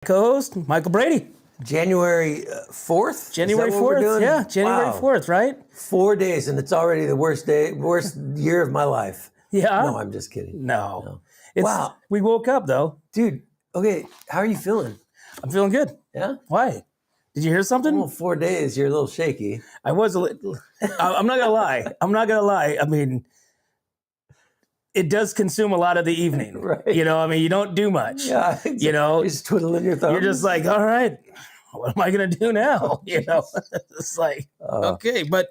Co-host Michael Brady. January 4th? January 4th. Yeah, January 4th, right? 4 days, and it's already the worst year of my life. Yeah. No, I'm just kidding. No. Wow. We woke up, though. Dude, okay, how are you feeling? I'm feeling good. Yeah? Why? Did you hear something? Well, 4 days, you're a little shaky. I was a little... I'm not going to lie. I mean, it does consume a lot of the evening. Right. You know, I mean, you don't do much. Yeah. Exactly. You know? You're just twiddling your thumbs. You're just like, all right, what am I going to do now? You know? It's like, okay, but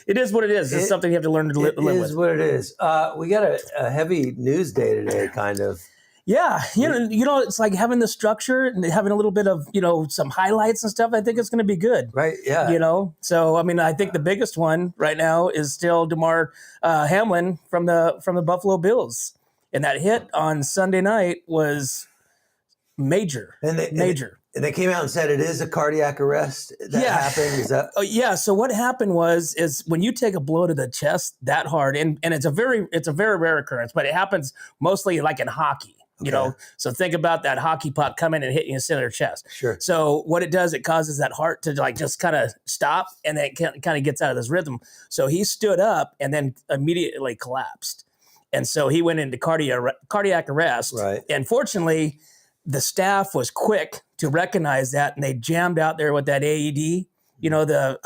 it is what it is. It's something you have to learn to live with. It is what it is. We got a heavy news day today, kind of. Yeah, you know, it's like having the structure and having a little bit of, some highlights and stuff. I think it's going to be good. Right, yeah. You know, so, I mean, I think the biggest one right now is still Demar Hamlin from the Buffalo Bills. And that hit on Sunday night was major, major. And they came out and said it is a cardiac arrest that happened. Is that? Oh, yeah. So what happened is when you take a blow to the chest that hard, and it's a very rare occurrence, but it happens mostly like in hockey. You know, so think about that hockey puck coming and hitting you in the center of the chest. Sure. So what it does, it causes that heart to like just kind of stop, and then it kind of gets out of this rhythm. So he stood up and then immediately collapsed, and so he went into cardiac arrest. Right. And fortunately, the staff was quick to recognize that, and they jammed out there with that AED. You know, the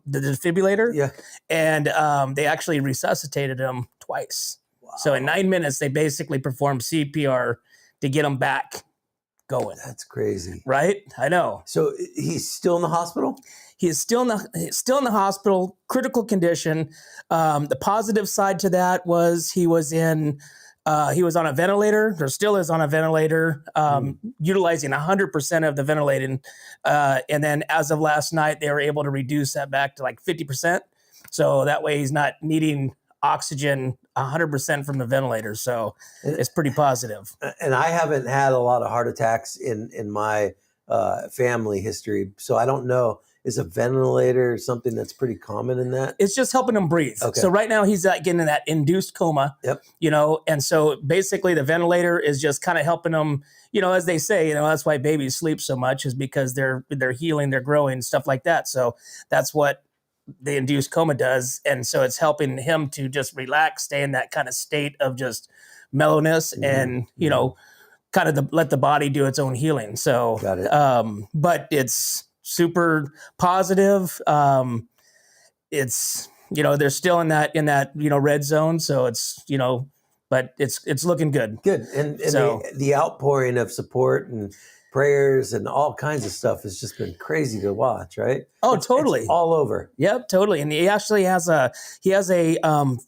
defibrillator. Yeah. And they actually resuscitated him twice. So in 9 minutes, they basically performed CPR to get him back going. That's crazy, right? I know. So he's still in the hospital. He is still in the hospital, critical condition. The positive side to that was he was on a ventilator, or still is on a ventilator, utilizing 100% of the ventilating. And then as of last night, they were able to reduce that back to like 50%. So that way he's not needing oxygen 100% from the ventilator. So it's pretty positive. And I haven't had a lot of heart attacks in my family history. So I don't know. Is a ventilator something that's pretty common in that? It's just helping him breathe. Okay. So right now he's getting in that induced coma. Yep. You know, and so basically the ventilator is just kind of helping him, as they say, that's why babies sleep so much, is because they're healing, they're growing, stuff like that. So that's what the induced coma does. And so it's helping him to just relax, stay in that kind of state of just mellowness and, kind of let the body do its own healing. So, got it. But it's super positive. It's, they're still in that, red zone. So it's, but it's looking good. Good. And so, the outpouring of support and prayers and all kinds of stuff has just been crazy to watch, right? Oh, totally. It's all over. Yep, totally. And he actually has a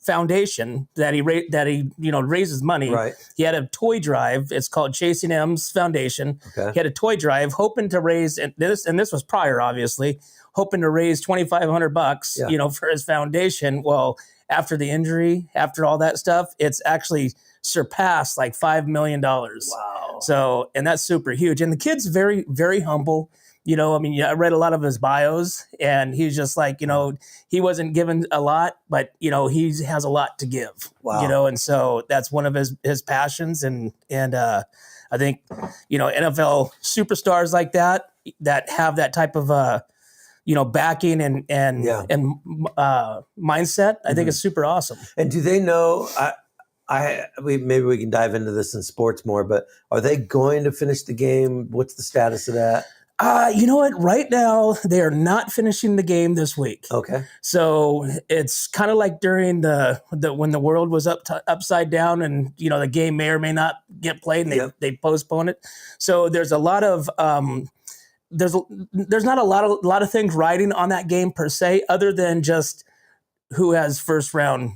foundation that he raises money. Right. He had a toy drive. It's called Chasing M's Foundation. Okay. He had a toy drive hoping to raise, and this was prior, obviously, hoping to raise $2,500, for his foundation. Well, after the injury, after all that stuff, it's actually surpassed like $5 million. Wow. So, and that's super huge. And the kid's very, very humble. I read a lot of his bios, and he's just like, he wasn't given a lot, but, he has a lot to give. Wow. And so that's one of his passions. And I think, NFL superstars like that have that type of, backing and mindset, I think is super awesome. And do they know, maybe we can dive into this in sports more, but are they going to finish the game? What's the status of that? You know what? Right now, they are not finishing the game this week. Okay. So it's kind of like during when the world was upside down, and the game may or may not get played, and they postpone it. So there's a lot of there's not a lot of things riding on that game per se, other than just who has first round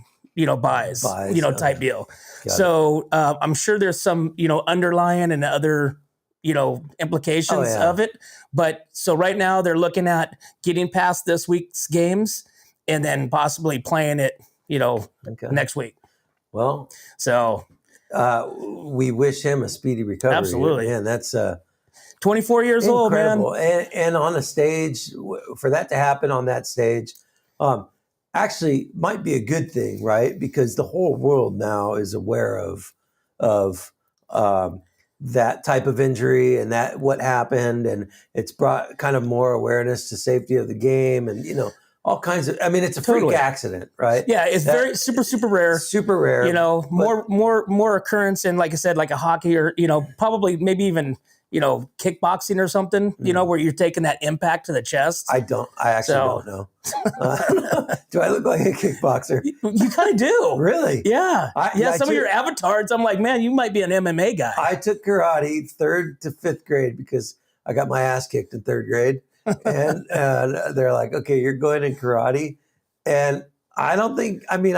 buys type deal. So I'm sure there's some underlying and other implications of it. But so right now they're looking at getting past this week's games and then possibly playing it, next week. Well, so we wish him a speedy recovery. Absolutely. Man, that's 24 years old, man. And on a stage, for that to happen on that stage, actually might be a good thing, right? Because the whole world now is aware of that type of injury and that what happened, and it's brought kind of more awareness to safety of the game, and all kinds of. I mean, it's a freak accident, right? Yeah, it's very super rare. Super rare. More occurrence in, like I said, like a hockey or probably maybe even kickboxing or something. Where you're taking that impact to the chest. I actually don't know. Do I look like a kickboxer? You kind of do. Really? Yeah. Some of your avatars, I'm like, man, you might be an MMA guy. I took karate 3rd to 5th grade because I got my ass kicked in 3rd grade. And they're like, okay, you're going in karate. And I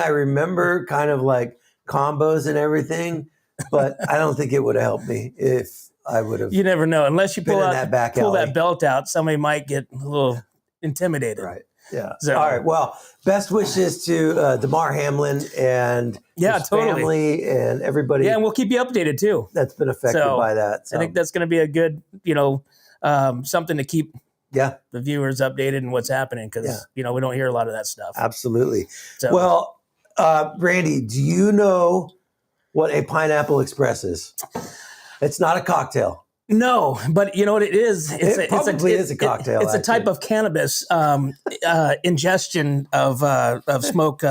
remember kind of like combos and everything, but I don't think it would have helped me if I would have. You never know. Unless you pull alley. that belt out, somebody might get a little intimidated. Right. Yeah. So, all right. Well, best wishes to Demar Hamlin and his family and everybody. Yeah, and we'll keep you updated too. That's been affected by that. So. I think that's going to be a good, something to keep the viewers updated and what's happening because we don't hear a lot of that stuff. Absolutely. So. Well, Randy, do you know what a Pineapple Express is? It's not a cocktail. No, but you know what it is? It is a cocktail. It's a type of cannabis ingestion of smoke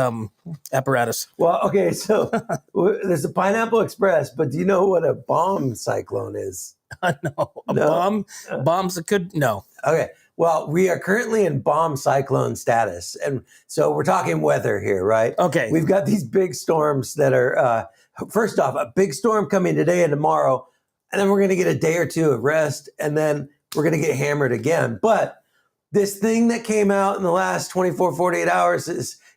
apparatus. Well, okay, so there's a Pineapple Express, but do you know what a bomb cyclone is? No. Bombs that could no. Okay. Well, we are currently in bomb cyclone status. And so we're talking weather here, right? Okay. We've got these big storms that are, first off, a big storm coming today and tomorrow. And then we're going to get a day or two of rest. And then we're going to get hammered again. But this thing that came out in the last 24, 48 hours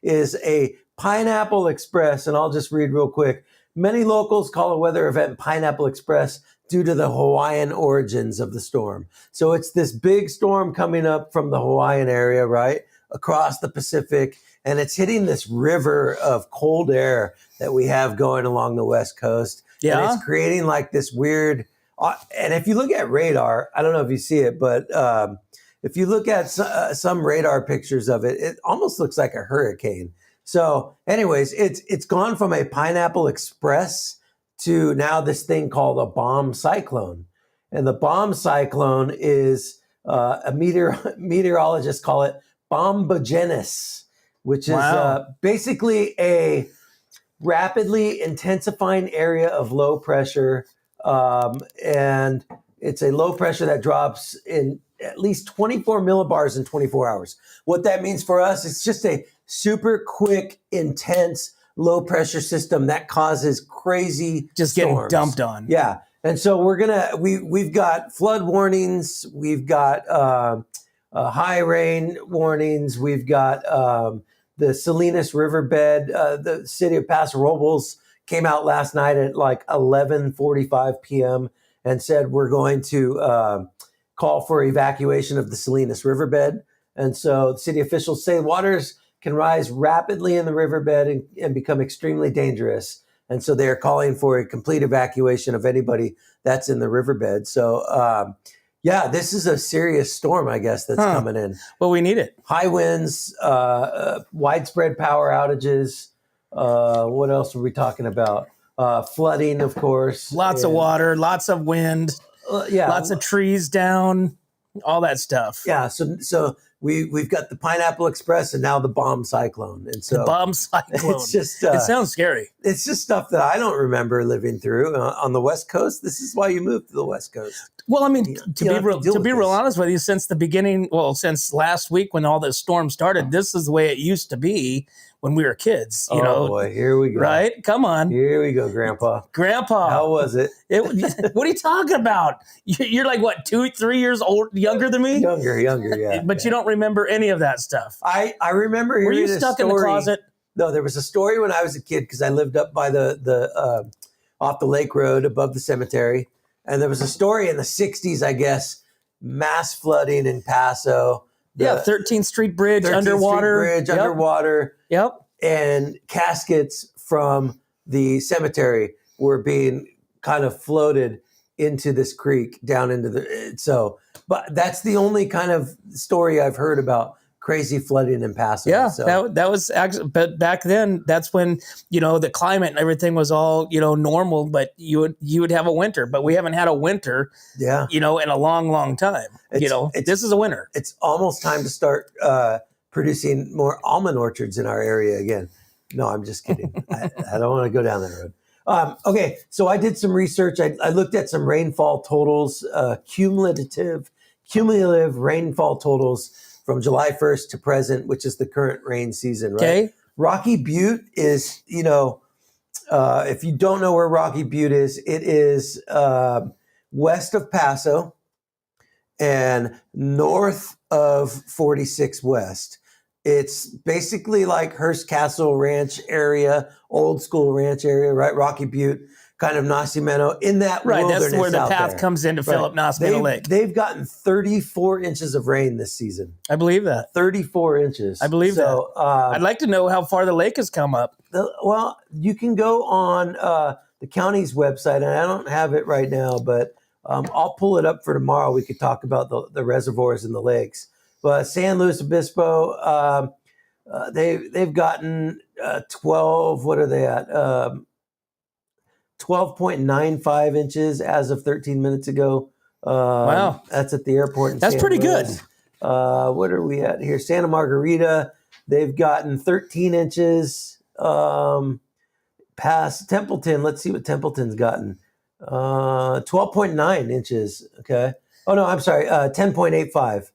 is a Pineapple Express. And I'll just read real quick. Many locals call a weather event Pineapple Express due to the Hawaiian origins of the storm. So it's this big storm coming up from the Hawaiian area, right, across the Pacific, and it's hitting this river of cold air that we have going along the West Coast. Yeah. And it's creating like this weird, and if you look at radar, I don't know if you see it, but if you look at some radar pictures of it, it almost looks like a hurricane. So anyways, it's gone from a Pineapple Express to now this thing called a bomb cyclone. And the bomb cyclone is meteorologists call it bombogenesis, which is basically a rapidly intensifying area of low pressure. And it's a low pressure that drops in at least 24 millibars in 24 hours. What that means for us, it's just a super quick, intense, low pressure system that causes crazy storms. Getting dumped on. Yeah. And so we've got flood warnings. We've got high rain warnings. We've got the Salinas riverbed. The city of Paso Robles came out last night at like 11:45 p.m. and said we're going to call for evacuation of the Salinas riverbed. And so the city officials say waters can rise rapidly in the riverbed and become extremely dangerous. And so they're calling for a complete evacuation of anybody that's in the riverbed. So, this is a serious storm, I guess, that's coming in. Well, we need it. High winds, widespread power outages. What else are we talking about? Flooding, of course. Lots of water, lots of wind, lots of trees down, all that stuff. Yeah, so we've got the Pineapple Express and now the bomb cyclone. And so the bomb cyclone. It's just it sounds scary. It's just stuff that I don't remember living through on the West Coast. This is why you moved to the West Coast. Well, I mean, to be real honest with you, since the beginning, since last week when all this storm started, this is the way it used to be when we were kids. You know, boy, here we go. Right? Come on. Here we go, Grandpa. How was it? What are you talking about? You're like, what, 2-3 years younger than me? Younger, yeah. But you don't remember any of that stuff. I remember hearing. Were you stuck in the closet? No, there was a story when I was a kid because I lived up by the off the lake road above the cemetery. And there was a story in the 60s, I guess, mass flooding in Paso. 13th Street Bridge underwater. Underwater. Yep. And caskets from the cemetery were being kind of floated into this creek down into but that's the only kind of story I've heard about crazy flooding in Paso. Yeah, so. that was actually, but back then, that's when, the climate and everything was all, normal, but you would have a winter, but we haven't had a winter, Yeah. in a long, long time. This is a winter. It's almost time to start producing more almond orchards in our area again. No, I'm just kidding. I don't want to go down that road. Okay, so I did some research. I looked at some rainfall totals, cumulative rainfall totals from July 1st to present, which is the current rain season, right? Okay. Rocky Butte is, if you don't know where Rocky Butte is, it is west of Paso and north of 46 West. It's basically like Hearst Castle Ranch area, old school ranch area, right? Rocky Butte, kind of Nacimiento, in that wilderness. That's where the out path there. comes into Philip Nacimiento Lake. They've gotten 34 inches of rain this season. I believe that. 34 inches. I believe that. I'd like to know how far the lake has come up. Well, you can go on the county's website, and I don't have it right now, but I'll pull it up for tomorrow. We could talk about the reservoirs and the lakes. But San Luis Obispo, they've gotten 12. What are they at? 12.95 inches as of 13 minutes ago. Wow, that's at the airport. That's pretty good. What are we at here? Santa Margarita, they've gotten 13 inches. Past Templeton, let's see what Templeton's gotten. 12.9 inches. Okay. Oh no, I'm sorry. 10.85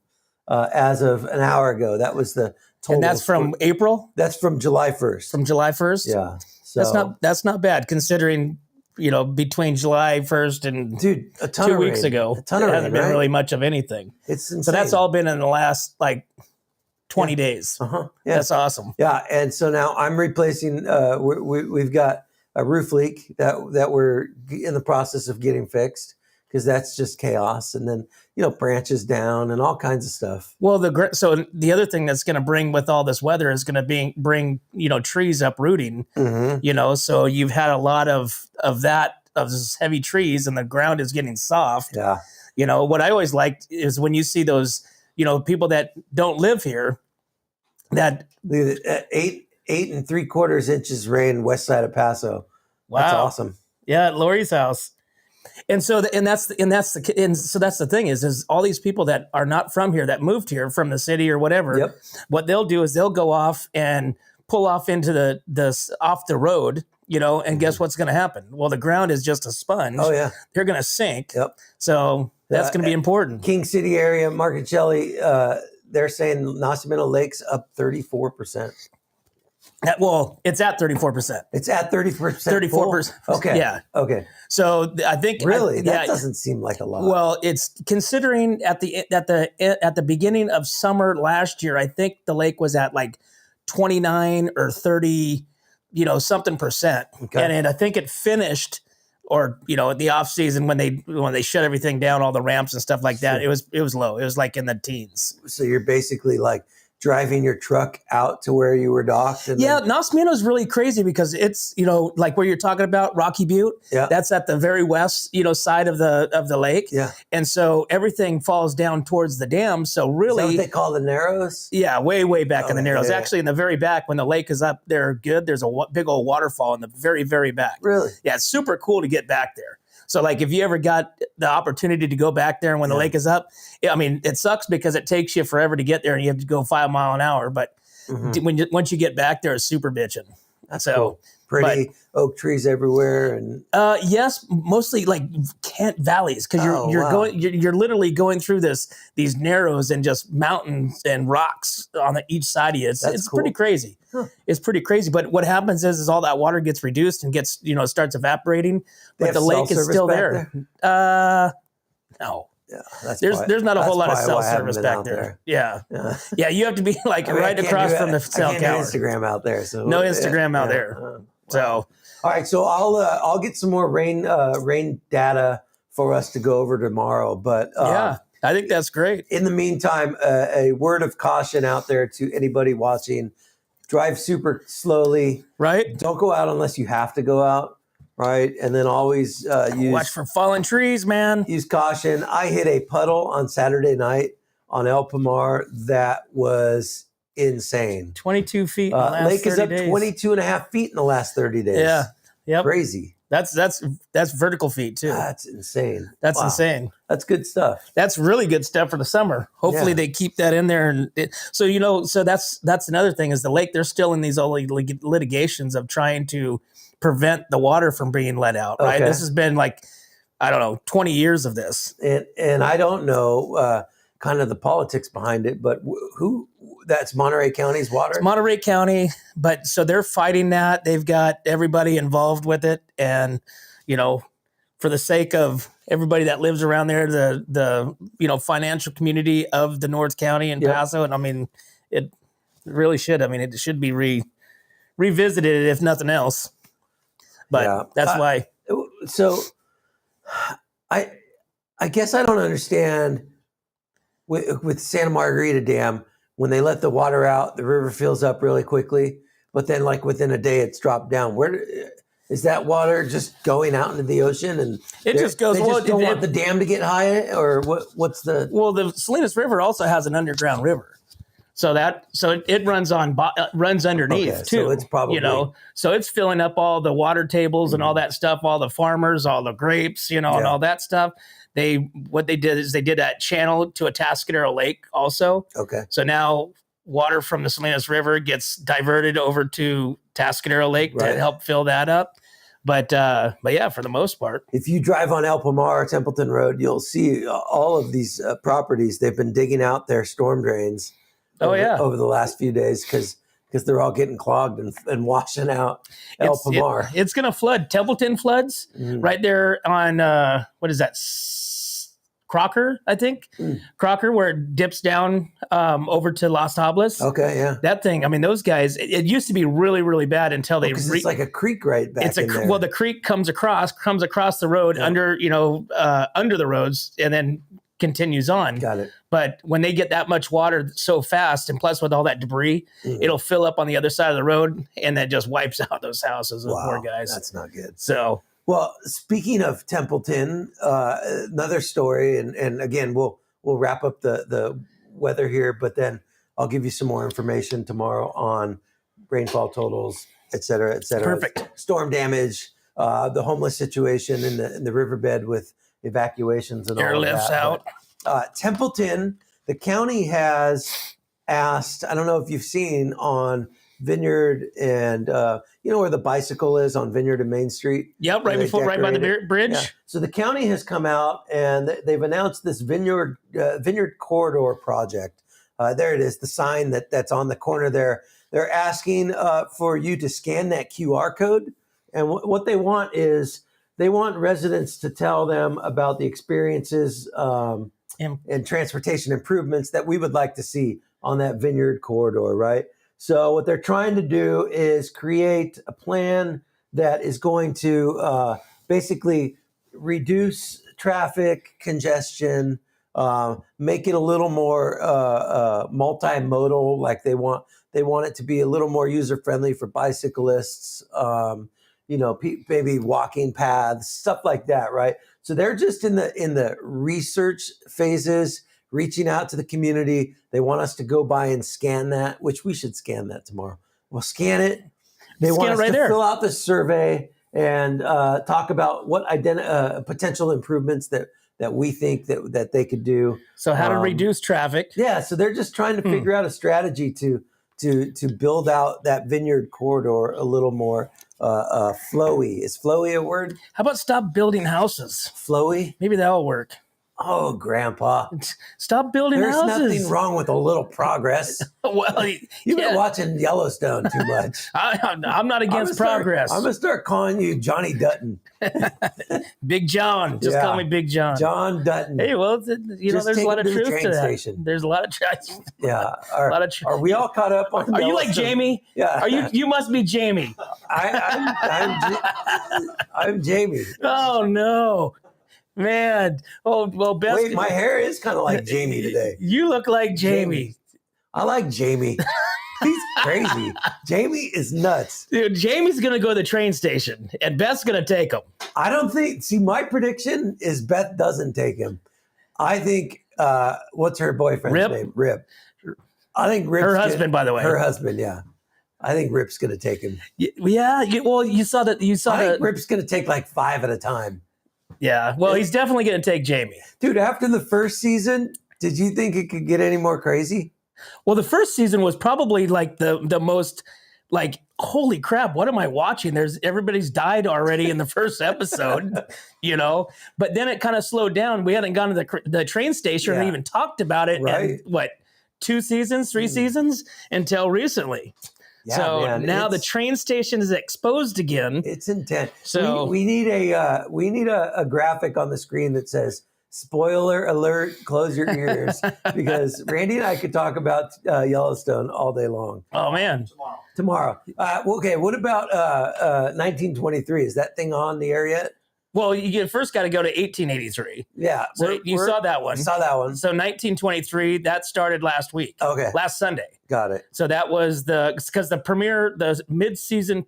as of an hour ago. That was the total. And that's from April? That's from July 1st. From July 1st? Yeah. So that's not bad considering, between July 1st and a ton 2 of weeks rain. ago, A ton there of hasn't rain, been right? really much of anything. It's insane. So that's all been in the last 20 days. Yeah. That's awesome. Yeah, and so now I'm replacing. We've got a roof leak that we're in the process of getting fixed because that's just chaos, and then branches down and all kinds of stuff. Well, so the other thing that's going to bring with all this weather is going to bring trees uprooting. Mm-hmm. So you've had a lot of those heavy trees, and the ground is getting soft. Yeah. What I always liked is when you see those people that don't live here that 8.75 inches rain west side of Paso. Wow. That's awesome. Yeah, at Lori's house. And so that's the thing is all these people that are not from here that moved here from the city or whatever. Yep. What they'll do is they'll go off and pull off into the off the road, and guess what's going to happen? Well, the ground is just a sponge. Oh yeah, they're going to sink. Yep. So that's going to be important. King City area, Marconcelli, they're saying Nacimiento Lake's up 34%. Well, it's at 34%. It's at 30%. 34%. Okay. Yeah. Okay. So I think really that doesn't seem like a lot. Well, it's considering at the beginning of summer last year, I think the lake was at 29 or 30, something percent. Okay. And I think it finished, or the off season when they shut everything down, all the ramps and stuff like that. It was low. It was in the teens. So you're basically driving your truck out to where you were docked. Nacimiento is really crazy because it's, where you're talking about Rocky Butte. Yeah. That's at the very west, side of the lake. Yeah. And so everything falls down towards the dam. So really, is that what they call the Narrows? Yeah, way back in the Narrows. Yeah. Actually, in the very back, when the lake is up there, there's a big old waterfall in the very, very back. Really? Yeah, it's super cool to get back there. So if you ever got the opportunity to go back there and when the lake is up, it sucks because it takes you forever to get there and you have to go 5 miles an hour. But once you get back there, it's super bitching. That's cool. Pretty oak trees everywhere, and yes, mostly Kent valleys because you're literally going through these narrows and just mountains and rocks on each side of you. It's cool. Pretty crazy. Huh. It's pretty crazy. But what happens is all that water ggets reduced and gets starts evaporating, but the lake is still there. No. Yeah, there's not a whole lot of cell service back there. Yeah. You have to be right across from the cell tower. Instagram out there, so no Instagram out there. So all right, so I'll get some more rain data for us to go over tomorrow. But I think that's great. In the meantime, a word of caution out there to anybody watching: drive super slowly. Right. Don't go out unless you have to go out. Right, and then always watch for fallen trees, man. Use caution. I hit a puddle on Saturday night on El Pomar that was insane. 22 feet in the last Lake 30 is up days. 22 and a half feet in the last 30 days. Yeah. Yep. Crazy. That's vertical feet too. That's insane. That's Wow. insane. That's good stuff. That's really good stuff for the summer. Hopefully they keep that in there. And so that's another thing is the lake. They're still in these litigations of trying to prevent the water from being let out. Right. Okay. This has been like, I don't know, 20 years of this. And I don't know kind of the politics behind it, but who? That's Monterey County's water? It's Monterey County, but so they're fighting that. They've got everybody involved with it. And, for the sake of everybody that lives around there, the financial community of the North County and Paso, and I mean, it really should. I mean, it should be revisited if nothing else. But that's why. So I guess I don't understand with Santa Margarita Dam, when they let the water out, the river fills up really quickly, but then like within a day it's dropped down. Where is that water just going out into the ocean? And it just goes. They just don't want the dam to get high, or what's the? Well, the Salinas River also has an underground river, so it runs runs underneath too. So it's probably so it's filling up all the water tables and all that stuff, all the farmers, all the grapes, and all that stuff. What they did is they did that channel to a Atascadero Lake also. Okay. So now water from the Salinas River gets diverted over to Atascadero Lake to help fill that up. But yeah, for the most part. If you drive on El Pomar, Templeton Road, you'll see all of these properties. They've been digging out their storm drains over the last few days because they're all getting clogged and washing out El Pomar. It's going to flood. Templeton floods right there on, what is that, Crocker, I think. Crocker, where it dips down over to Las Tablas. Okay, yeah. That thing, I mean, those guys, it used to be really, really bad until they... it's like a creek right back in there. Well, the creek comes across the road under the roads and then continues on. Got it. But when they get that much water so fast, and plus with all that debris, it'll fill up on the other side of the road and then just wipes out those houses. Those poor guys. That's not good. So... Well, speaking of Templeton, another story, and again, we'll wrap up the weather here, but then I'll give you some more information tomorrow on rainfall totals, et cetera, et cetera. Perfect. Storm damage, the homeless situation in the riverbed with evacuations and all of that. Airlifts out. But, Templeton, the county has asked, I don't know if you've seen on Vineyard and where the bicycle is on Vineyard and Main Street. Yep, right by the bridge. Yeah. So the county has come out and they've announced this Vineyard corridor project. There it is, the sign that's on the corner there. They're asking for you to scan that QR code, and what they want is they want residents to tell them about the experiences and transportation improvements that we would like to see on that Vineyard corridor, right? So what they're trying to do is create a plan that is going to basically reduce traffic congestion, make it a little more multimodal. Like they want it to be a little more user friendly for bicyclists. Maybe walking paths, stuff like that, right? So they're just in the research phases, reaching out to the community. They want us to go by and scan that, which we should scan that tomorrow. We'll scan it. They want us to fill out the survey and talk about what potential improvements that we think that they could do. So how to reduce traffic. Yeah, so they're just trying to figure out a strategy to build out that Vineyard corridor a little more flowy. Is flowy a word? How about stop building houses? Flowy? Maybe that'll work. Oh, Grandpa. Stop building houses. There's nothing wrong with a little progress. Well, You've been watching Yellowstone too much. I'm not against progress. I'm going to start calling you Johnny Dutton. Big John. Just call me Big John. John Dutton. Hey, well, there's a lot of truth to that. Station. There's a lot of truth. Yeah. Are we all caught up on Are you like Jamie? Yeah. You must be Jamie. I'm Jamie. Oh, no. Man. Oh, well, Beth. Wait, my hair is kind of like Jamie today. You look like Jamie. I like Jamie. He's crazy. Jamie is nuts. Dude, Jamie's going to go to the train station, and Beth's going to take him. I don't think... See, my prediction is Beth doesn't take him. I think what's her boyfriend's Rip? name? Rip. I think Rip's Her husband, by the way. Her husband, yeah. I think Rip's going to take him. Yeah. Well, you saw that. I think Rip's going to take like 5 at a time. Yeah. Well, he's definitely going to take Jamie. Dude, after the first season, did you think it could get any more crazy? Well, the first season was probably like the most like, holy crap, what am I watching? Everybody's died already in the first episode, but then it kind of slowed down. We hadn't gone to the train station and even talked about it in 2 seasons, 3 seasons until recently. Yeah, so man, now the train station is exposed again. It's intense. So we need a graphic on the screen that says "Spoiler alert! Close your ears," because Randy and I could talk about Yellowstone all day long. Oh man, tomorrow. Okay, what about 1923? Is that thing on the air yet? Well, you first got to go to 1883. Yeah. So you saw that one. Saw that one. So 1923, that started last week. Okay. Last Sunday. Got it. So that was because the premiere, the mid-season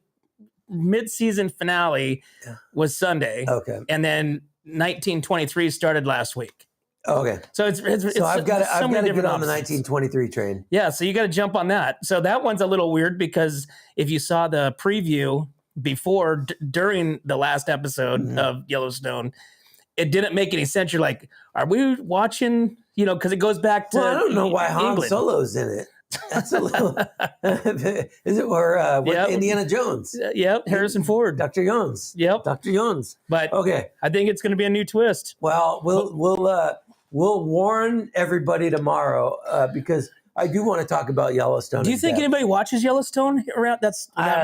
finale was Sunday. Okay. And then 1923 started last week. Okay. So it's I've got to get on the 1923 train. Yeah. So you got to jump on that. So that one's a little weird because if you saw the preview before during the last episode of Yellowstone, it didn't make any sense. You're like, are we watching, because it goes back to I don't know why Han Solo's in it. That's a little is it or Indiana Jones? Yep, Harrison Ford. Dr. Jones. Yep. Dr. Jones. But okay. I think it's going to be a new twist. Well, we'll warn everybody tomorrow because I do want to talk about Yellowstone. Do you think anybody watches Yellowstone around that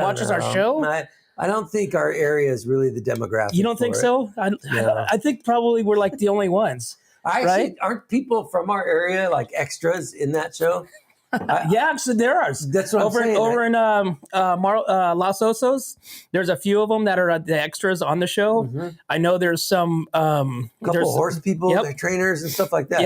watches our show? I don't think our area is really the demographic. You don't think so? I think probably we're like the only ones. Right? Aren't people from our area like extras in that show? Yeah, so there are. That's what I'm saying. Over in Los Osos, there's a few of them that are the extras on the show. Mm-hmm. I know there's some couple horse people, they're trainers and stuff like that.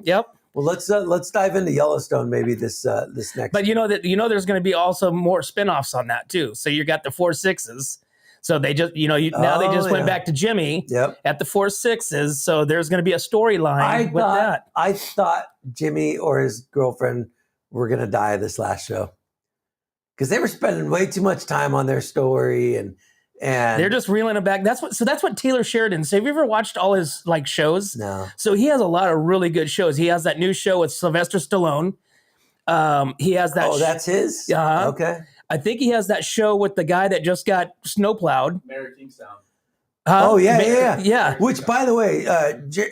Yep. Well, let's dive into Yellowstone maybe this next. But there's going to be also more spinoffs on that too. So you got the 4 6s. So they just they went back to Jimmy at the 4 6s. So there's going to be a storyline with that. I thought Jimmy or his girlfriend were going to die this last show because they were spending way too much time on their story and they're just reeling it back. That's what Taylor Sheridan. So have you ever watched all his shows? No. So he has a lot of really good shows. He has that new show with Sylvester Stallone. He has that. Oh, that's his. Okay. I think he has that show with the guy that just got snowplowed. Mary Kingstown. Yeah. Which, by the way,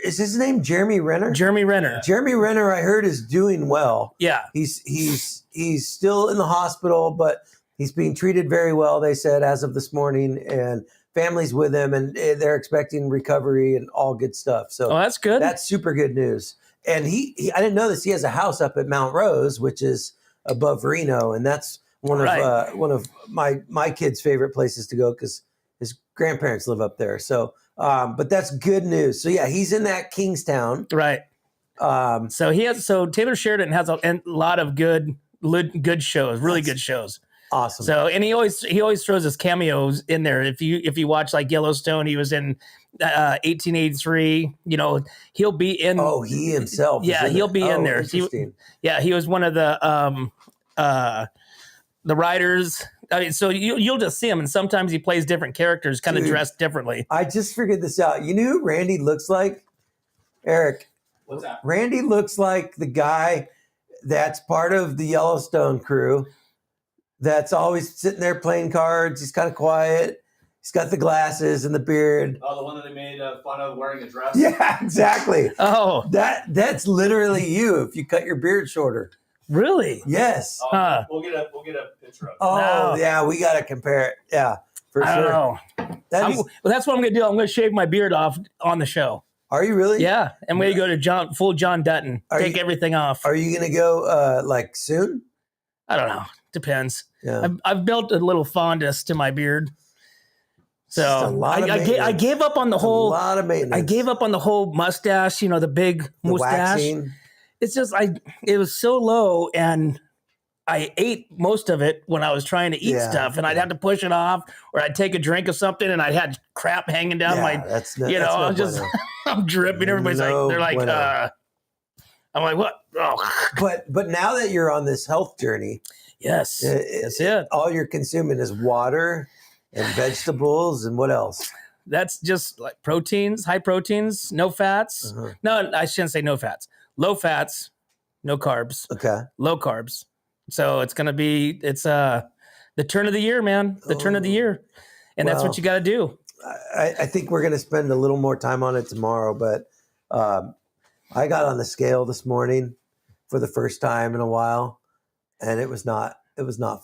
is his name Jeremy Renner? Jeremy Renner. Jeremy Renner, I heard, is doing well. Yeah. He's still in the hospital, but he's being treated very well, they said, as of this morning, and family's with him, and they're expecting recovery and all good stuff. So that's good. That's super good news. And he I didn't know this. He has a house up at Mount Rose, which is above Reno, and that's one of my kids' favorite places to go because his grandparents live up there. So, but that's good news. So yeah, he's in that Kingstown, right? So Taylor Sheridan has a lot of good shows, really good shows. Awesome. So, and he always throws his cameos in there. If you watch like Yellowstone, he was in 1883. He'll be in. Oh, he himself. Yeah, he'll be in there. Interesting. He was one of the writers. I mean, so you'll just see him, and sometimes he plays different characters, kind of dressed differently. I just figured this out. You know who Randy looks like? Eric. What's that? Randy looks like the guy that's part of the Yellowstone crew. That's always sitting there playing cards. He's kind of quiet. He's got the glasses and the beard. Oh, the one that they made fun of wearing a dress? Yeah, exactly. Oh. That's literally you if you cut your beard shorter. Really? Yes. We'll get a picture of it. Oh, No. Yeah, we got to compare it. Yeah, for sure. I don't know. That's what I'm going to do. I'm going to shave my beard off on the show. Are you really? Yeah. I'm going to go to full John Dutton. Take everything off. Are you going to go like soon? I don't know. Depends. Yeah. I've built a little fondness to my beard. So I gave up on the whole. A lot of maintenance. I gave up on the whole mustache. The big mustache. Waxing. It's just it was so low, and I ate most of it when I was trying to eat stuff, and I'd have to push it off, or I'd take a drink of something, and I had crap hanging down my. That's I'm just I'm dripping. Everybody's they're like, I'm like, what? Oh, But now that you're on this health journey, yes, that's it. all you're consuming is water and vegetables and what else? That's just like proteins, high proteins, no fats. Uh-huh. No, I shouldn't say no fats. Low fats, no carbs. Okay. Low carbs. So it's going to be, it's the turn of the year, man. The turn of the year. And that's what you got to do. I think we're going to spend a little more time on it tomorrow, but I got on the scale this morning for the first time in a while, and it was not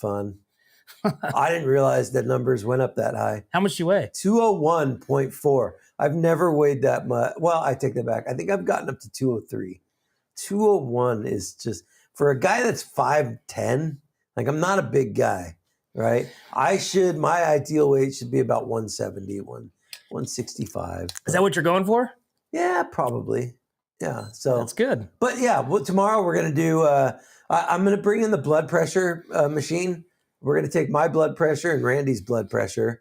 fun. I didn't realize that numbers went up that high. How much do you weigh? 201.4. I've never weighed that much. Well, I take that back. I think I've gotten up to 203. 201 is just, for a guy that's 5'10", like I'm not a big guy, right? My ideal weight should be about 170, 165. Is that what you're going for? Yeah, probably. Yeah. So that's good. But yeah, well, tomorrow we're going to do, I'm going to bring in the blood pressure machine. We're going to take my blood pressure and Randy's blood pressure.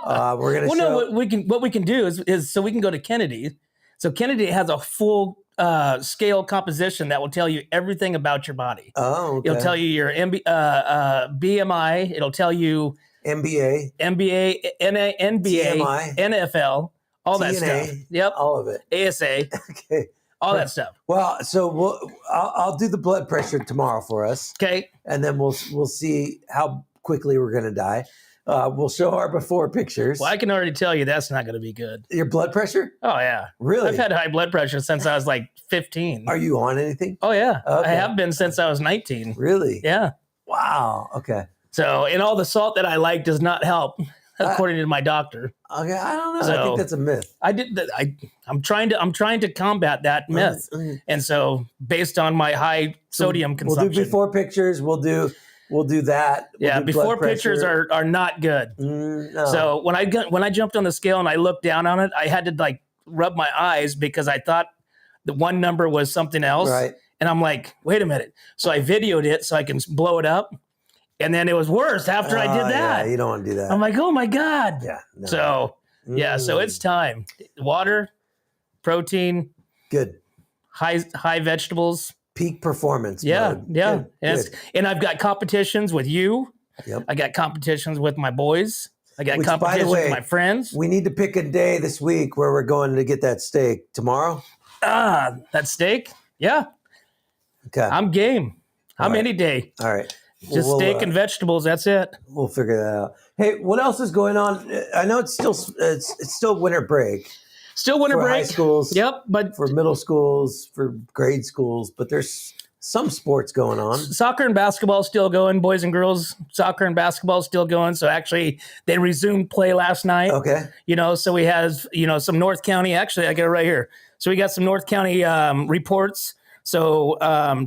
We're going to no, what we can do is so we can go to Kennedy. So Kennedy has a full scale composition that will tell you everything about your body. Oh, okay. It'll tell you your BMI. It'll tell you NBA, NBA, TMI, NFL, all that TNA, stuff. Yep. all of it. ASA. Okay. All that stuff. Well, so I'll do the blood pressure tomorrow for us. Okay. And then we'll see how quickly we're going to die. We'll show our before pictures. Well, I can already tell you that's not going to be good. Your blood pressure? Oh, yeah. Really? I've had high blood pressure since I was like 15. Are you on anything? Oh, yeah. Okay. I have been since I was 19. Really? Yeah. Wow. Okay. So, and all the salt that I like does not help, according to my doctor. Okay. I don't know. So, I think that's a myth. I'm trying to combat that myth. And so based on my high sodium consumption. We'll do before pictures. We'll do that. Yeah, do before blood pictures pressure. are not good. No. So when I jumped on the scale and I looked down on it, I had to like rub my eyes because I thought the one number was something else. Right. And I'm like, wait a minute. So I videoed it so I can blow it up. And then it was worse after I did that. Yeah, you don't want to do that. I'm like, oh my God. Yeah. No. So so it's time. Water, protein, good. High vegetables. Peak performance. Yeah, mode. yeah. Good. And I've got competitions with you. Yep. I got competitions with my boys. I got Which, competitions by the way, with my friends. We need to pick a day this week where we're going to get that steak. Tomorrow? That steak? Yeah. Okay. I'm game. I'm right. any day. All right. Just steak and vegetables. That's it. We'll figure that out. Hey, what else is going on? I know it's still winter break. Still winter for break. High schools. Yep. But for middle schools, for grade schools, but there's some sports going on. Soccer and basketball still going. Boys and girls soccer and basketball still going. So actually, they resumed play last night. Okay. So we have some North County. Actually, I got it right here. So we got some North County reports. So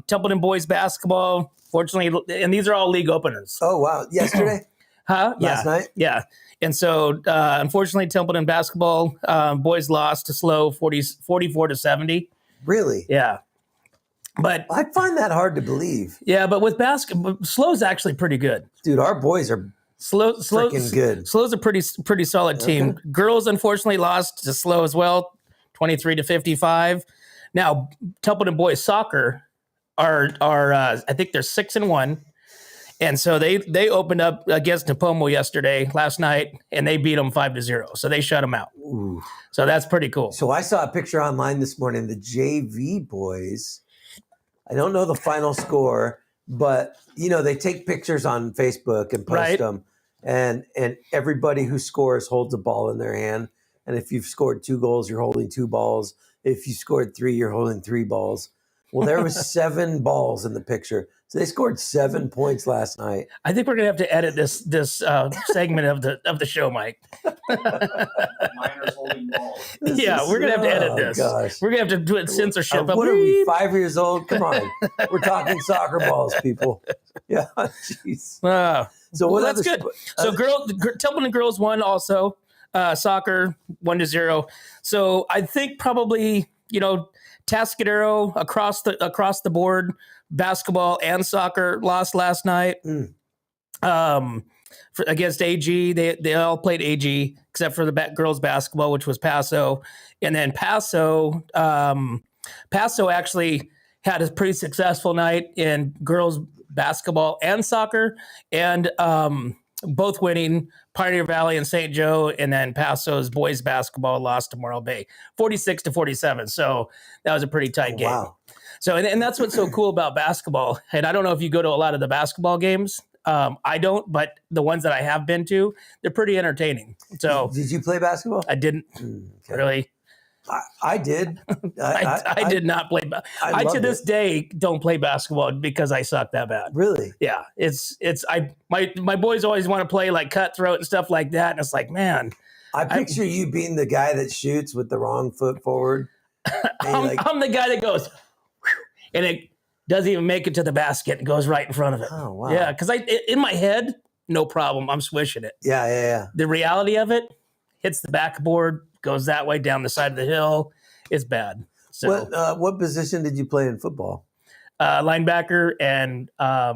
Templeton boys basketball. Fortunately, and these are all league openers. Oh, wow. Yesterday? Last night? Yeah. And so, unfortunately, Templeton basketball boys lost to SLO 44-70. Really? Yeah. But I find that hard to believe. Yeah, but with basketball, SLO's actually pretty good. Dude, our boys are freaking good. SLO's a pretty solid team. Okay. Girls, unfortunately, lost to SLO as well, 23-55. Now, Templeton boys soccer are I think they're 6-1, and so they opened up against Napomo last night, and they beat them 5-0. So they shut them out. Ooh. So that's pretty cool. So I saw a picture online this morning. The JV boys. I don't know the final score, but they take pictures on Facebook and post them, and everybody who scores holds a ball in their hand. And if you've scored 2 goals, you're holding 2 balls. If you scored 3, you're holding 3 balls. Well, there was 7 balls in the picture. So they scored 7 points last night. I think we're gonna have to edit this segment of the show, Mike. Minors holding balls. We're gonna have to edit this. Gosh. We're gonna have to do it censorship. What are we, 5 years old? Come on. We're talking soccer balls, people. Yeah, jeez. So what that's good. So Templeton girls won also. Soccer 1-0. So I think probably Tascadero across the board, basketball and soccer lost last night. Against AG, they all played AG except for the girls basketball, which was Paso, and then Paso actually had a pretty successful night in girls basketball and soccer, and both winning. Pioneer Valley and St. Joe, and then Paso's boys basketball lost to Morro Bay, 46-47. So that was a pretty tight game. Wow. So, and that's what's so cool about basketball. And I don't know if you go to a lot of the basketball games. I don't, but the ones that I have been to, they're pretty entertaining. So, did you play basketball? I didn't really. I did. I did not play. I to this day don't play basketball because I suck that bad. Really? Yeah. My boys always want to play like cutthroat and stuff like that, and it's like, man. I picture you being the guy that shoots with the wrong foot forward. I'm the guy that goes, and it doesn't even make it to the basket. It goes right in front of it. Oh wow. Yeah, because in my head, no problem. I'm swishing it. Yeah. The reality of it hits the backboard. Goes that way down the side of the hill. It's bad. So, what position did you play in football? Linebacker and I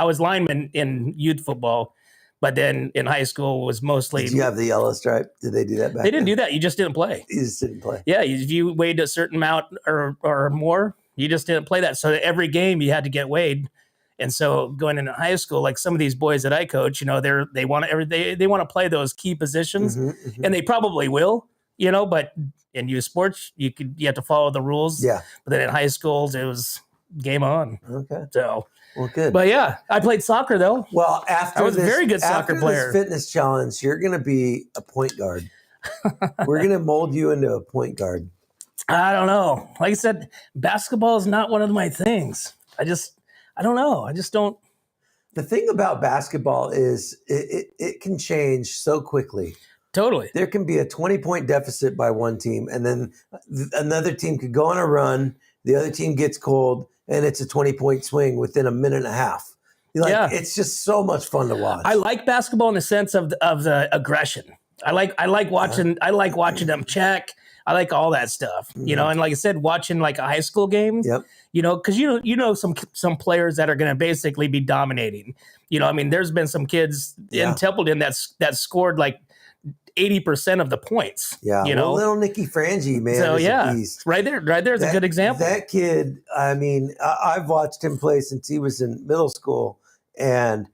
was lineman in youth football, but then in high school was mostly. Did you have the yellow stripe? Did they do that back? They didn't do that. You just didn't play. You just didn't play. Yeah, if you weighed a certain amount or more, you just didn't play that. So every game you had to get weighed. And so going into high school, like some of these boys that I coach, they want to play those key positions, and they probably will, But in youth sports, you have to follow the rules. Yeah. But then in high schools, it was game on. Okay. So well, good. But yeah, I played soccer though. Well, after I was a very good soccer player. This fitness challenge, you're going to be a point guard. We're going to mold you into a point guard. I don't know. Like I said, basketball is not one of my things. I don't know. I just don't. The thing about basketball is it can change so quickly. Totally. There can be a 20-point deficit by one team, and then another team could go on a run. The other team gets cold, and it's a 20-point swing within a minute and a half. It's just so much fun to watch. I like basketball in the sense of the aggression. I like watching. I like watching them check. I like all that stuff, and like I said, watching like a high school game, because some players that are going to basically be dominating. There's been some kids in Templeton that's scored like 80% of the points. Yeah, little Nicky Frangie, man. So right there's a good example. That kid, I've watched him play since he was in middle school, and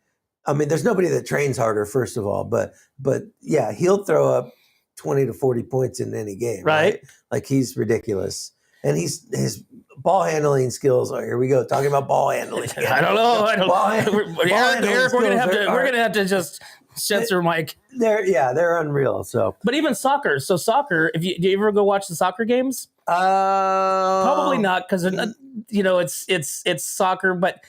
there's nobody that trains harder, first of all, but yeah, he'll throw up 20 to 40 points in any game. Right? Like he's ridiculous. And his ball handling skills. Oh, here we go. Talking about ball handling. I don't know. Eric, we're gonna have to just censor Mike. They're unreal. So, but even soccer. So soccer. Do you ever go watch the soccer games? Probably not, because it's soccer. But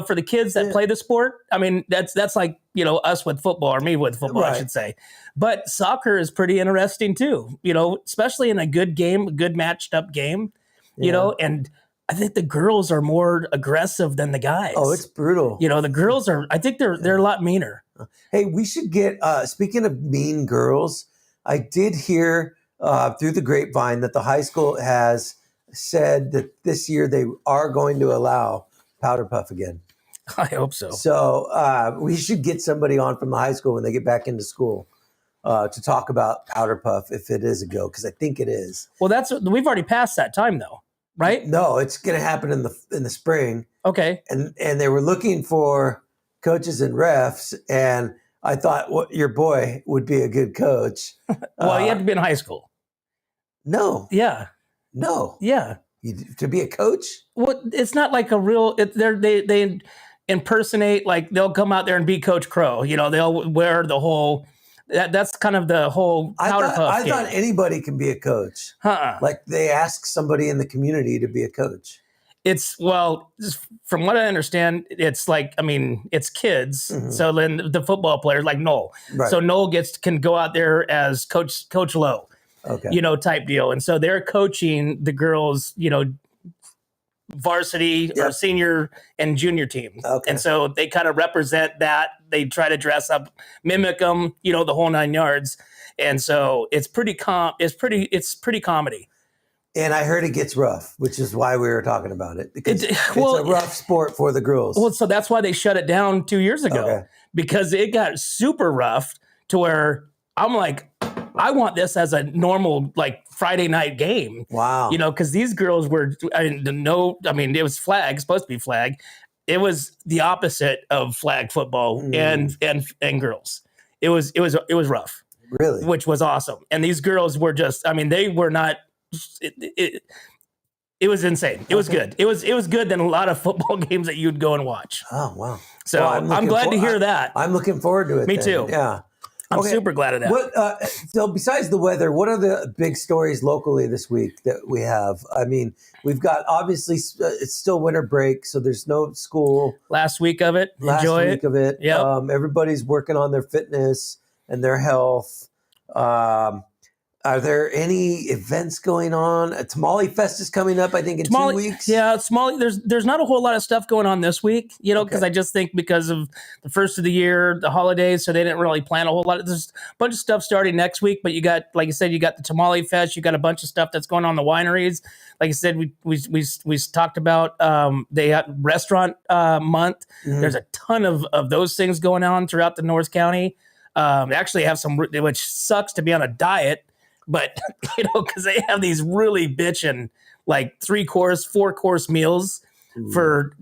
for the kids that play the sport, that's like us with football, or me with football, I should say. But soccer is pretty interesting too. Especially in a good game, a good matched up game. And I think the girls are more aggressive than the guys. Oh, it's brutal. The girls are. I think they're a lot meaner. Hey, we should get. Speaking of mean girls, I did hear through the grapevine that the high school has said that this year they are going to allow powder puff again. I hope so. So we should get somebody on from the high school when they get back into school to talk about powder puff if it is a go, because I think it is. Well, we've already passed that time though, right? No, it's going to happen in the spring. Okay. And they were looking for coaches and refs, and I thought your boy would be a good coach. Well, you have to be in high school. No. Yeah. No. Yeah. To be a coach? Well, it's not like a real. They impersonate, like they'll come out there and be Coach Crow. They'll wear the whole. That's kind of the whole powder puff. I thought anybody can be a coach. Like they ask somebody in the community to be a coach. From what I understand, it's like, it's kids. Mm-hmm. So then the football players, like Noel. Right. So Noel can go out there as Coach Lowe. Okay. Type deal. And so they're coaching the girls, varsity or senior and junior teams. Okay. And so they kind of represent that. They try to dress up, mimic them, the whole 9 yards. And so it's pretty comedy. And I heard it gets rough, which is why we were talking about it, because it's a rough sport for the girls. Well, so that's why they shut it down 2 years ago, because it got super rough to where I'm like, I want this as a normal like Friday night game. Wow. You know, because these girls were it was flag, supposed to be flag. It was the opposite of flag football and girls. It was rough. Really? Which was awesome. And these girls were just, they were not it was insane. It was good. It was good than a lot of football games that you'd go and watch. Oh, wow. So I'm glad to hear that. I'm looking forward to it. Me then. too. Yeah. I'm super glad of that. What, so besides the weather, what are the big stories locally this week that we have? I mean, we've got obviously it's still winter break, so there's no school. Last week of it. Enjoy Last week of it. Yep. Everybody's working on their fitness and their health. Are there any events going on? A Tamale Fest is coming up, I think, in 2 weeks. Yeah, Tamale. There's not a whole lot of stuff going on this week, because I just think because of the first of the year, the holidays, so they didn't really plan a whole lot. There's a bunch of stuff starting next week, but you got, like you said, you got the Tamale Fest. You got a bunch of stuff that's going on in the wineries. Like I said, we talked about they had restaurant month. Mm-hmm. There's a ton of those things going on throughout the North County. They actually have some, which sucks to be on a diet. But, because they have these really bitchin' like 3-course, 4-course meals for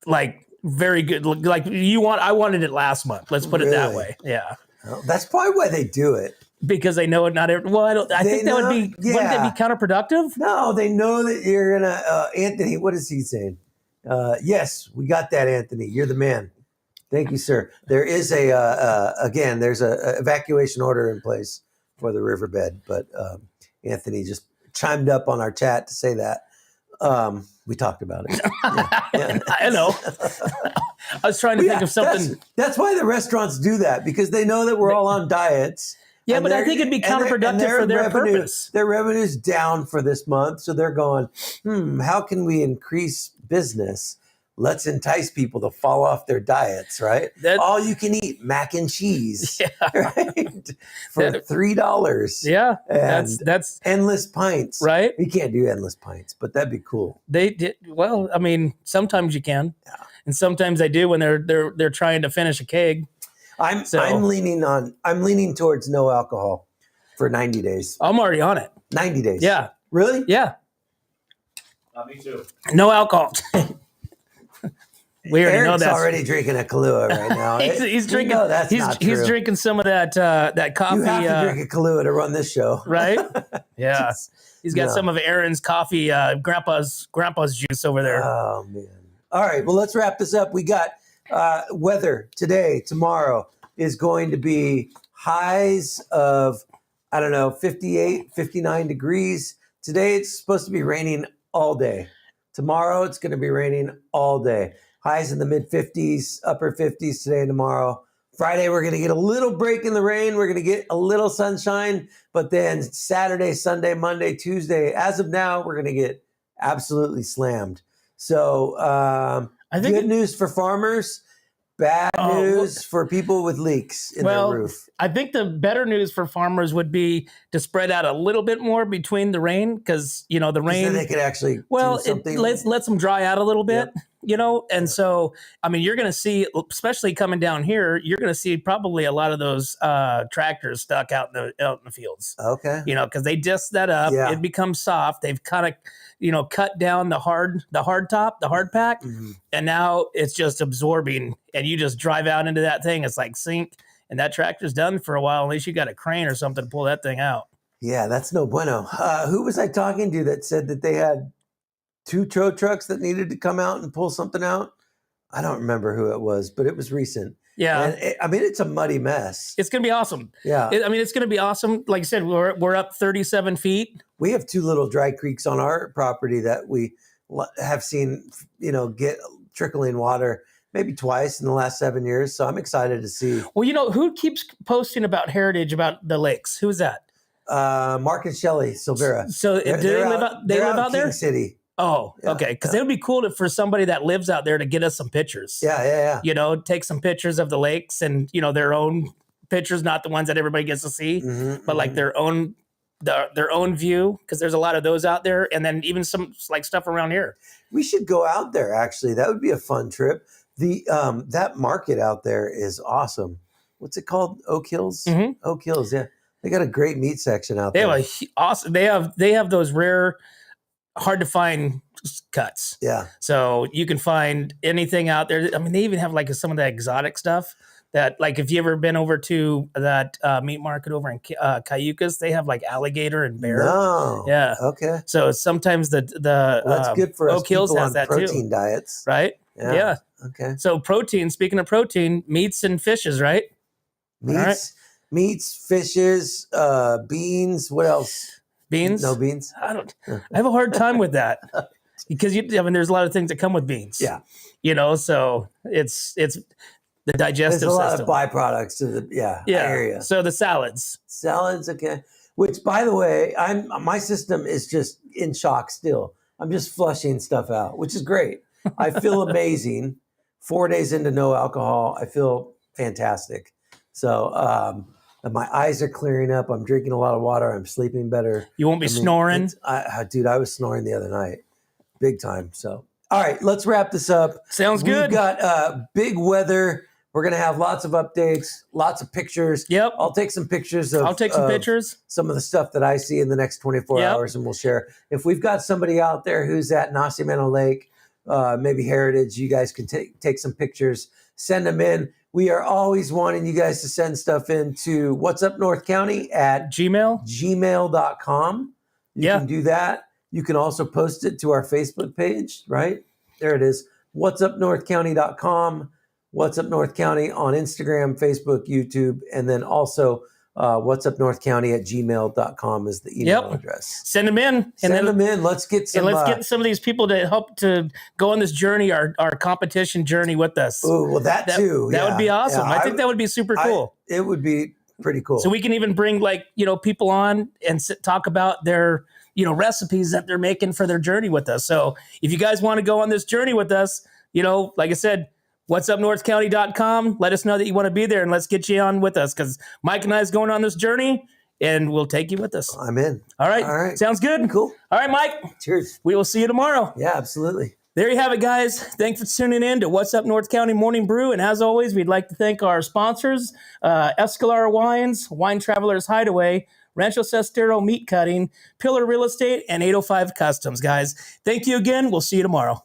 like very good. Like I wanted it last month. Let's put it that way. Yeah. Well, that's probably why they do it. Because they know it not every, well, I think that would be, wouldn't that be counterproductive? No, they know that you're going to, Anthony, what is he saying? Yes, we got that, Anthony. You're the man. Thank you, sir. There is again, there's a evacuation order in place for the riverbed, but Anthony just chimed up on our chat to say that. We talked about it. Yeah. I know. I was trying to think of something. That's why the restaurants do that, because they know that we're all on diets. Yeah, but I think it'd be counterproductive for their purpose. Their revenue's down for this month, so they're going, how can we increase business? Let's entice people to fall off their diets, right? All you can eat mac and cheese, right? For $3. Yeah, and that's endless pints, right? You can't do endless pints, but that'd be cool. They did well. I mean, sometimes you can, and sometimes they do when they're trying to finish a keg. I'm leaning towards no alcohol for 90 days. I'm already on it. 90 days. Yeah. Really? Yeah. Me too. No alcohol. We already know Eric's that's already drinking a Kahlua right now. he's drinking. That's not true. He's drinking some of that coffee. You have to drink a Kahlua to run this show, right? Yeah, he's got some of Aaron's coffee, grandpa's juice over there. Oh man! All right, well, let's wrap this up. We got weather today. Tomorrow is going to be highs of 58, 59 degrees. Today it's supposed to be raining all day. Tomorrow it's going to be raining all day. Highs in the mid-50s, upper 50s today and tomorrow. Friday, we're going to get a little break in the rain. We're going to get a little sunshine. But then Saturday, Sunday, Monday, Tuesday, as of now, we're going to get absolutely slammed. So I think good news for farmers, bad news for people with leaks in their roof. I think the better news for farmers would be to spread out a little bit more between the rain, because the rain. Then they could actually do something. It lets them dry out a little bit. Yep. And so, you're going to see, especially coming down here, you're going to see probably a lot of those tractors stuck out in the fields. Okay. Because they disc that up, it becomes soft. They've kind of, cut down the hard top, the hard pack, and now it's just absorbing. And you just drive out into that thing. It's like sink, and that tractor's done for a while. At least you got a crane or something to pull that thing out. Yeah, that's no bueno. Who was I talking to that said that they had 2 tow trucks that needed to come out and pull something out? I don't remember who it was, but it was recent. Yeah. And it's a muddy mess. It's going to be awesome. Yeah. It's going to be awesome. Like I said, we're up 37 feet. We have 2 little dry creeks on our property that we have seen, get trickling water maybe twice in the last 7 years. So I'm excited to see. Well, who keeps posting about Heritage, about the lakes? Who's that? Mark and Shelley Silvera. So do they live out there? King City. Oh, yeah, okay. Because it would be cool for somebody that lives out there to get us some pictures. Yeah. Take some pictures of the lakes and, their own pictures, not the ones that everybody gets to see, but like their own view, because there's a lot of those out there. And then even some like stuff around here. We should go out there, actually. That would be a fun trip. That market out there is awesome. What's it called? Oak Hills? Mm-hmm. Oak Hills, yeah. They got a great meat section out They there. have awesome. They have those rare, hard to find cuts. Yeah. So you can find anything out there. I mean, they even have like some of the exotic stuff that, like, if you ever been over to that meat market over in Cayucas, they have like alligator and bear. No. Yeah. Okay. So sometimes Well, that's good for us Oak Hills people has on that protein too, diets. right? Yeah. Okay. So protein. Speaking of protein, meats and fishes, right? Meats, fishes, beans. What else? Beans? No beans. I have a hard time with that because there's a lot of things that come with beans. Yeah. So it's the digestive There's a lot system. of byproducts to the area. So the salads. Okay. Which, by the way, my system is just in shock still. I'm just flushing stuff out, which is great. I feel amazing. 4 days into no alcohol, I feel fantastic. So my eyes are clearing up. I'm drinking a lot of water. I'm sleeping better. You won't be snoring. Dude, I was snoring the other night, big time. So, all right, let's wrap this up. Sounds good. We've got big weather. We're going to have lots of updates, lots of pictures. Yep. I'll take some pictures pictures. Some of the stuff that I see in the next 24 hours, and we'll share. If we've got somebody out there who's at Nacimiento Lake, maybe Heritage, you guys can take some pictures, send them in. We are always wanting you guys to send stuff into What's Up North County at gmail.com. You can do that. You can also post it to our Facebook page, right? There it is. whatsupnorthcounty.com. What's Up North County on Instagram, Facebook, YouTube, and then also whatsupnorthcounty at gmail.com is the email address. Send them in. Send them in. Let's get some. And let's get some of these people to help to go on this journey, our competition journey with us. Oh, well, that too. That would be awesome. Yeah, I think that would be super cool. It would be pretty cool. So we can even bring people on and talk about their recipes that they're making for their journey with us. So if you guys want to go on this journey with us, like I said, whatsupnorthcounty.com. Let us know that you want to be there, and let's get you on with us because Mike and I is going on this journey, and we'll take you with us. I'm in. All right. Sounds good. Cool. All right, Mike. Cheers. We will see you tomorrow. Yeah, absolutely. There you have it, guys. Thanks for tuning in to What's Up North County Morning Brew. And as always, we'd like to thank our sponsors, Escalar Wines, Wine Travelers Hideaway, Rancho Sestero Meat Cutting, Pillar Real Estate, and 805 Customs, guys. Thank you again. We'll see you tomorrow.